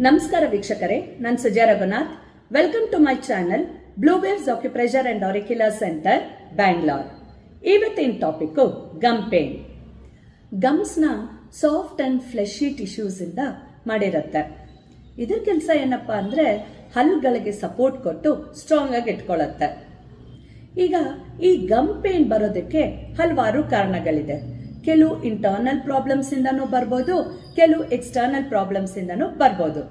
ನಮಸ್ಕಾರ ವೀಕ್ಷಕರೇ, ನಾನು Suja Raghunath. Welcome to my channel Blue Waves acupressure and auricular center Bangalore. ಇವತ್ತಿನ ಟಾಪಿಕ್ ಗಮ್ ಪೇನ್. ಗಮ್ಸ್ನ ಸಾಫ್ಟ್ ಅಂಡ್ ಫ್ಲೆಶಿ ಟಿಶ್ಯೂಸ್ ಇಂದ ಮಾಡಿರುತ್ತೆ. ಇದ್ರ ಕೆಲಸ ಏನಪ್ಪಾ ಅಂದ್ರೆ ಹಲ್ಲುಗಳಿಗೆ ಸಪೋರ್ಟ್ ಕೊಟ್ಟು ಸ್ಟ್ರಾಂಗ್ ಆಗಿ ಇಟ್ಕೊಳ್ಳುತ್ತೆ. ಈಗ ಈ ಗಮ್ ಪೇನ್ ಬರೋದಕ್ಕೆ ಹಲವಾರು ಕಾರಣಗಳಿದೆ. ಕೆಲವು ಇಂಟರ್ನಲ್ ಪ್ರಾಬ್ಲಮ್ಸ್ ಇಂದನೂ ಬರ್ಬೋದು, ಕೆಲವು ಎಕ್ಸ್ಟರ್ನಲ್ ಪ್ರಾಬ್ಲಮ್ಸ್ ಇಂದನೂ ಬರ್ಬೋದು.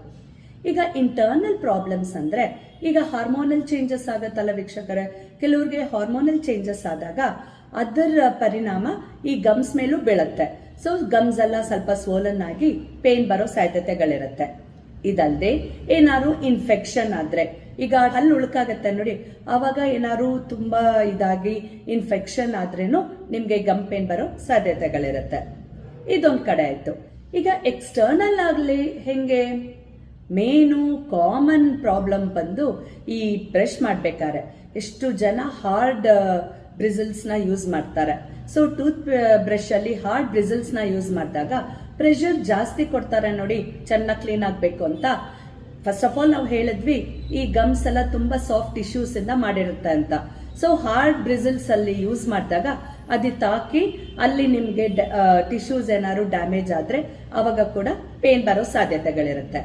ಈಗ ಇಂಟರ್ನಲ್ ಪ್ರಾಬ್ಲಮ್ಸ್ ಅಂದ್ರೆ ಈಗ ಹಾರ್ಮೋನಲ್ ಚೇಂಜಸ್ ಆಗತ್ತಲ್ಲ ವೀಕ್ಷಕರೇ, ಕೆಲವ್ರಿಗೆ ಹಾರ್ಮೋನಲ್ ಚೇಂಜಸ್ ಆದಾಗ ಅದರ ಪರಿಣಾಮ ಈ ಗಮ್ಸ್ ಮೇಲೂ ಬೀಳುತ್ತೆ. ಸೊ ಗಮ್ಸ್ ಎಲ್ಲ ಸ್ವಲ್ಪ ಸ್ವೋಲನ್ ಆಗಿ ಪೇನ್ ಬರೋ ಸಾಧ್ಯತೆಗಳಿರುತ್ತೆ. ಇದಲ್ಲದೆ ಏನಾದ್ರು ಇನ್ಫೆಕ್ಷನ್ ಆದ್ರೆ, ಈಗ ಹಲ್ಲು ಉಳುಕಾಗತ್ತೆ ನೋಡಿ, ಆವಾಗ ಏನಾದ್ರು ತುಂಬಾ ಇದಾಗಿ ಇನ್ಫೆಕ್ಷನ್ ಆದ್ರೇನು ನಿಮ್ಗೆ ಗಮ್ ಪೇನ್ ಬರೋ ಸಾಧ್ಯತೆಗಳಿರುತ್ತೆ. ಇದೊಂದ್ ಕಡೆ ಆಯ್ತು. ಈಗ ಎಕ್ಸ್ಟರ್ನಲ್ ಆಗ್ಲಿ ಹೆಂಗೆ, ಮೇನು ಕಾಮನ್ ಪ್ರಾಬ್ಲಮ್ ಬಂದು ಈ ಬ್ರಷ್ ಮಾಡ್ಬೇಕಾರೆ ಎಷ್ಟು ಜನ ಹಾರ್ಡ್ ಬ್ರಿಸಲ್ಸ್ ನ ಯೂಸ್ ಮಾಡ್ತಾರೆ. ಸೊ ಟೂತ್ ಬ್ರಷ್ ಅಲ್ಲಿ ಹಾರ್ಡ್ ಬ್ರಿಸಲ್ಸ್ ನ ಯೂಸ್ ಮಾಡಿದಾಗ ಪ್ರೆಷರ್ ಜಾಸ್ತಿ ಕೊಡ್ತಾರೆ ನೋಡಿ, ಚೆನ್ನಾಗಿ ಕ್ಲೀನ್ ಆಗ್ಬೇಕು ಅಂತ. ಫಸ್ಟ್ ಆಫ್ ಆಲ್ ನಾವು ಹೇಳಿದ್ವಿ ಈ ಗಮ್ಸ್ ಎಲ್ಲ ತುಂಬಾ ಸಾಫ್ಟ್ ಟಿಶ್ಯೂಸ್ ಇಂದ ಮಾಡಿರುತ್ತೆ ಅಂತ. ಸೊ ಹಾರ್ಡ್ ಬ್ರಿಸಲ್ಸ್ ಅಲ್ಲಿ ಯೂಸ್ ಮಾಡಿದಾಗ ಅದು ತಾಕಿ ಅಲ್ಲಿ ನಿಮ್ಗೆ ಟಿಶ್ಯೂಸ್ ಏನಾದ್ರು ಡ್ಯಾಮೇಜ್ ಆದ್ರೆ ಅವಾಗ ಕೂಡ ಪೇನ್ ಬರೋ ಸಾಧ್ಯತೆಗಳಿರುತ್ತೆ.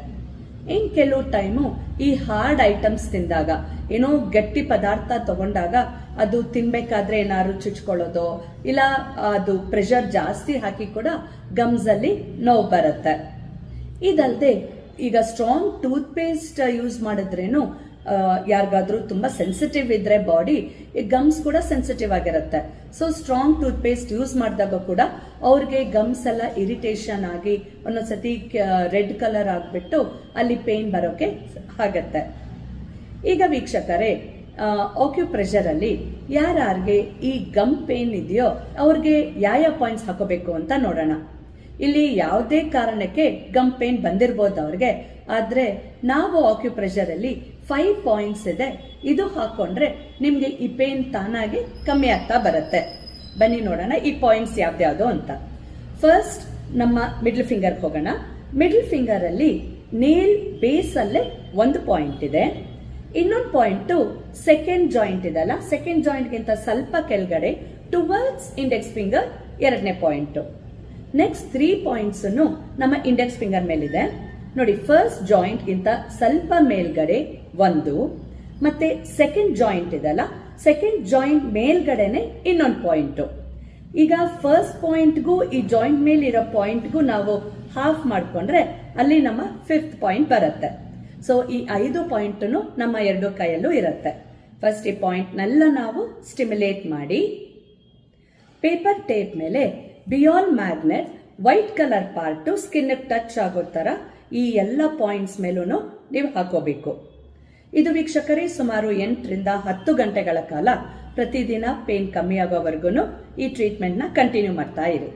ಇನ್ ಕೆಲವು ಟೈಮು ಈ ಹಾರ್ಡ್ ಐಟಮ್ಸ್ ತಿಂದಾಗ, ಏನೋ ಗಟ್ಟಿ ಪದಾರ್ಥ ತಗೊಂಡಾಗ ಅದು ತಿನ್ಬೇಕಾದ್ರೆ ಏನಾದ್ರು ಚುಚ್ಕೊಳ್ಳೋದು, ಇಲ್ಲ ಅದು ಪ್ರೆಷರ್ ಜಾಸ್ತಿ ಹಾಕಿ ಕೂಡ ಗಮ್ಸ್ ಅಲ್ಲಿ ನೋವು ಬರುತ್ತೆ. ಇದಲ್ಲದೆ ಈಗ ಸ್ಟ್ರಾಂಗ್ ಟೂತ್ ಪೇಸ್ಟ್ ಯೂಸ್ ಮಾಡಿದ್ರೇನು ಯಾರಿಗಾದ್ರೂ ತುಂಬಾ ಸೆನ್ಸಿಟಿವ್ ಇದ್ರೆ ಬಾಡಿ, ಗಮ್ಸ್ ಕೂಡ ಸೆನ್ಸಿಟಿವ್ ಆಗಿರುತ್ತೆ. So strong tooth paste use ಮಾಡಿದಾಗ ಕೂಡ ಅವ್ರಿಗೆ ಗಮ್ಸ್ ಎಲ್ಲ ಇರಿಟೇಷನ್ ಆಗಿ ಒಂದೊಂದ್ಸತಿ ರೆಡ್ ಕಲರ್ ಆಗ್ಬಿಟ್ಟು ಅಲ್ಲಿ ಪೇನ್ ಬರೋಕೆ ಆಗತ್ತೆ. ಈಗ ವೀಕ್ಷಕರೇ, ಆಕ್ಯುಪ್ರೆಷರ್ ಅಲ್ಲಿ ಯಾರ್ಯಾರಿಗೆ ಈ ಗಮ್ ಪೇನ್ ಇದೆಯೋ ಅವ್ರಿಗೆ ಯಾವ ಪಾಯಿಂಟ್ಸ್ ಹಾಕೋಬೇಕು ಅಂತ ನೋಡೋಣ. ಇಲ್ಲಿ ಯಾವುದೇ ಕಾರಣಕ್ಕೆ ಗಮ್ ಪೇನ್ ಬಂದಿರಬಹುದು ಅವ್ರಿಗೆ, ಆದ್ರೆ ನಾವು ಆಕ್ಯುಪ್ರೆಷರ್ ಅಲ್ಲಿ 5 ಪಾಯಿಂಟ್ಸ್ ಇದೆ. ಇದು ಹಾಕೊಂಡ್ರೆ ನಿಮ್ಗೆ ಈ ಪೇನ್ ತಾನಾಗಿ ಕಮ್ಮಿ ಆಗ್ತಾ ಬರುತ್ತೆ. ಬನ್ನಿ ನೋಡೋಣ ಈ ಪಾಯಿಂಟ್ಸ್ ಯಾವ್ದ್ಯಾವ್ದು ಅಂತ. ಫಸ್ಟ್ ನಮ್ಮ ಮಿಡ್ಲ್ ಫಿಂಗರ್ ಹೋಗೋಣ. ಮಿಡ್ಲ್ ಫಿಂಗರ್ ಅಲ್ಲಿ ನೇಲ್ ಬೇಸ್ ಅಲ್ಲೇ ಒಂದು ಪಾಯಿಂಟ್ ಇದೆ. ಇನ್ನೊಂದು ಪಾಯಿಂಟ್ ಸೆಕೆಂಡ್ ಜಾಯಿಂಟ್ ಇದೆಲ್ಲ, ಸೆಕೆಂಡ್ ಜಾಯಿಂಟ್ ಗಿಂತ ಸ್ವಲ್ಪ ಕೆಳಗಡೆ ಟುವರ್ಡ್ಸ್ ಇಂಡೆಕ್ಸ್ ಫಿಂಗರ್ ಎರಡನೇ ಪಾಯಿಂಟ್. ನೆಕ್ಸ್ಟ್ 3 ಪಾಯಿಂಟ್ಸ್ ನಮ್ಮ ಇಂಡೆಕ್ಸ್ ಫಿಂಗರ್ ಮೇಲಿದೆ ನೋಡಿ. ಫಸ್ಟ್ ಜಾಯಿಂಟ್ ಗಿಂತ ಸ್ವಲ್ಪ ಮೇಲ್ಗಡೆ ಒಂದು, ಮತ್ತೆ ಸೆಕೆಂಡ್ ಜಾಯಿಂಟ್ ಇದೆಲ್ಲ, ಸೆಕೆಂಡ್ ಜಾಯಿಂಟ್ ಮೇಲ್ಗಡೆನೆ ಇನ್ನೊಂದು ಪಾಯಿಂಟ್. ಈಗ ಫಸ್ಟ್ ಪಾಯಿಂಟ್ಗೂ ಈ ಜಾಯಿಂಟ್ ಮೇಲಿರೋ ಪಾಯಿಂಟ್ಗೂ ನಾವು ಹಾಫ್ ಮಾಡ್ಕೊಂಡ್ರೆ ಅಲ್ಲಿ ನಮ್ಮ 5th ಪಾಯಿಂಟ್ ಬರುತ್ತೆ. ಸೊ ಈ 5 ಪಾಯಿಂಟ್ ನಮ್ಮ 2 ಕೈಯಲ್ಲೂ ಇರುತ್ತೆ. ಫಸ್ಟ್ ಈ ಪಾಯಿಂಟ್ ನೆಲ್ಲ ನಾವು ಸ್ಟಿಮ್ಯುಲೇಟ್ ಮಾಡಿ ಪೇಪರ್ ಟೇಪ್ ಮೇಲೆ ಬಿಯಾಲ್ magnet white colour part skin touch ಆಗೋ ತರ ಈ ಎಲ್ಲ ಪಾಯಿಂಟ್ಸ್ ಮೇಲೂ ನೀವು ಹಾಕೋಬೇಕು. ಇದು ವೀಕ್ಷಕರೇ ಸುಮಾರು 8 ರಿಂದ 10 ಗಂಟೆಗಳ ಕಾಲ ಪ್ರತಿದಿನ ಪೇನ್ ಕಮ್ಮಿ ಆಗೋವರೆಗೂ ಈ ಟ್ರೀಟ್ಮೆಂಟ್ ನ ಕಂಟಿನ್ಯೂ ಮಾಡ್ತಾ ಇರಿ.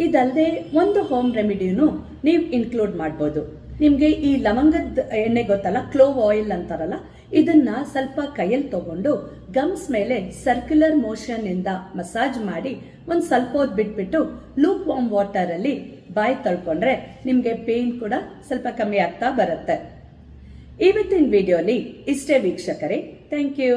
ಇದಲ್ಲದೆ ಒಂದು ಹೋಮ್ ರೆಮಿಡಿನೂ ನೀವು ಇನ್ಕ್ಲೂಡ್ ಮಾಡ್ಬೋದು. ನಿಮ್ಗೆ ಈ ಲವಂಗದ ಎಣ್ಣೆ ಗೊತ್ತಲ್ಲ, ಕ್ಲೋವ್ ಆಯಿಲ್ ಅಂತಾರಲ್ಲ, ಇದನ್ನ ಸ್ವಲ್ಪ ಕೈಯಲ್ಲಿ ತಗೊಂಡು ಗಮ್ಸ್ ಮೇಲೆ ಸರ್ಕ್ಯುಲರ್ ಮೋಷನ್ ಇಂದ ಮಸಾಜ್ ಮಾಡಿ ಒಂದ್ ಸ್ವಲ್ಪ ಹೊತ್ತು ಬಿಟ್ಬಿಟ್ಟು ಲೂಕ್ ವಾರ್ಮ್ ವಾಟರ್ ಅಲ್ಲಿ ಬಾಯಿ ತಳ್ಕೊಂಡ್ರೆ ನಿಮ್ಗೆ ಪೇನ್ ಕೂಡ ಸ್ವಲ್ಪ ಕಮ್ಮಿ ಆಗ್ತಾ ಬರುತ್ತೆ. ಇವತ್ತಿನ ವಿಡಿಯೋಲಿ ಇಷ್ಟೇ ವೀಕ್ಷಕರೇ. Thank you.